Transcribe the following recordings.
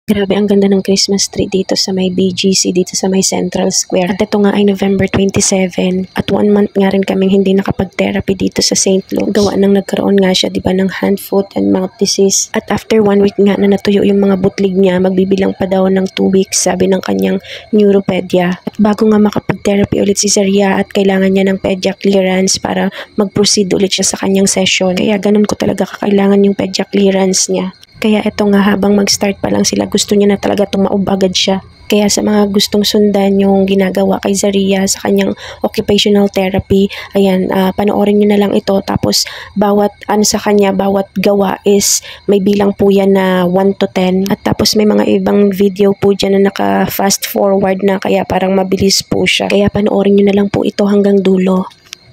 Grabe, ang ganda ng Christmas tree dito sa may BGC, dito sa may Central Square. At ito nga ay November 27 at 1 month nga rin kaming hindi nakapag-therapy dito sa St. Luke's. Gawa nang nagkaroon nga siya, diba, ng hand, foot, and mouth disease. At after 1 week nga na natuyo yung mga butlig niya, magbibilang pa daw ng 2 weeks, sabi ng kanyang neuropedia. At bago nga makapag-therapy ulit si Zaria at kailangan niya ng pedia clearance para mag-proceed ulit siya sa kanyang session. Kaya ganun ko talaga kakailangan yung pedia clearance niya. Kaya ito nga, habang mag-start pa lang sila, gusto niya na talaga tumaob agad siya. Kaya sa mga gustong sundan yung ginagawa kay Zaria sa kanyang occupational therapy, ayan, panoorin nyo na lang ito. Tapos bawat sa kanya, bawat gawa is may bilang po yan na 1 to 10. At tapos may mga ibang video po dyan na naka fast forward na, kaya parang mabilis po siya. Kaya panoorin nyo na lang po ito hanggang dulo.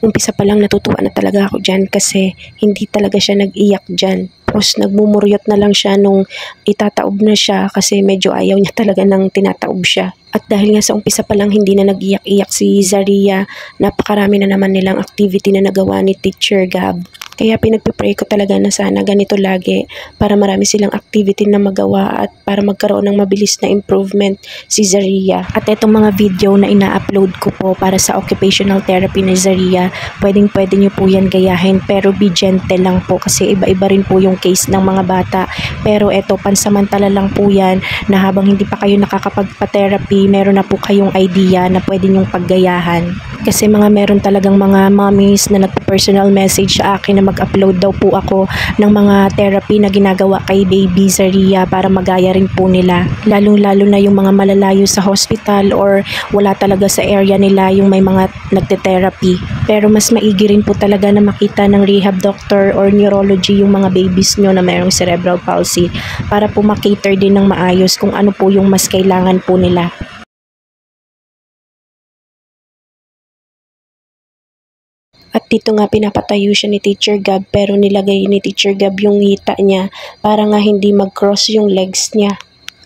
Umpisa pa lang natutuwa na talaga ako dyan kasi hindi talaga siya nag-iyak dyan. Tapos nagmumuryot na lang siya nung itataob na siya kasi medyo ayaw niya talaga nang tinataob siya. At dahil nga sa umpisa pa lang hindi na nag-iyak-iyak si Zaria, napakarami na naman nilang activity na nagawa ni Teacher Gab. Kaya pinagpipray ko talaga na sana ganito lagi para marami silang activity na magawa at para magkaroon ng mabilis na improvement si Zaria. At itong mga video na ina-upload ko po para sa occupational therapy ni Zaria, pwede nyo po yan gayahin, pero be gentle lang po kasi iba-iba rin po yung case ng mga bata. Pero eto, pansamantala lang po yan na habang hindi pa kayo nakakapagpa-therapy, meron na po kayong idea na pwede nyong paggayahan. Kasi meron talagang mga mommies na nagpa-personal message sa akin na mag-upload daw po ako ng mga therapy na ginagawa kay baby Zaria para magaya rin po nila. Lalong-lalo na yung mga malalayo sa hospital or wala talaga sa area nila yung may mga nagte-therapy. Pero mas maigi rin po talaga na makita ng rehab doctor or neurology yung mga babies nyo na mayroong cerebral palsy para po makater din ng maayos kung ano po yung mas kailangan po nila. At dito nga pinapatayo siya ni Teacher Gab, pero nilagay ni Teacher Gab yung hita niya para nga hindi mag-cross yung legs niya.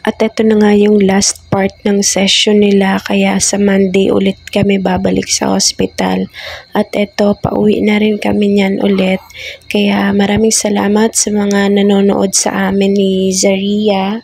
At ito na nga yung last part ng session nila, kaya sa Monday ulit kami babalik sa hospital. At ito, pauwi na rin kami niyan ulit. Kaya maraming salamat sa mga nanonood sa amin ni Zaria.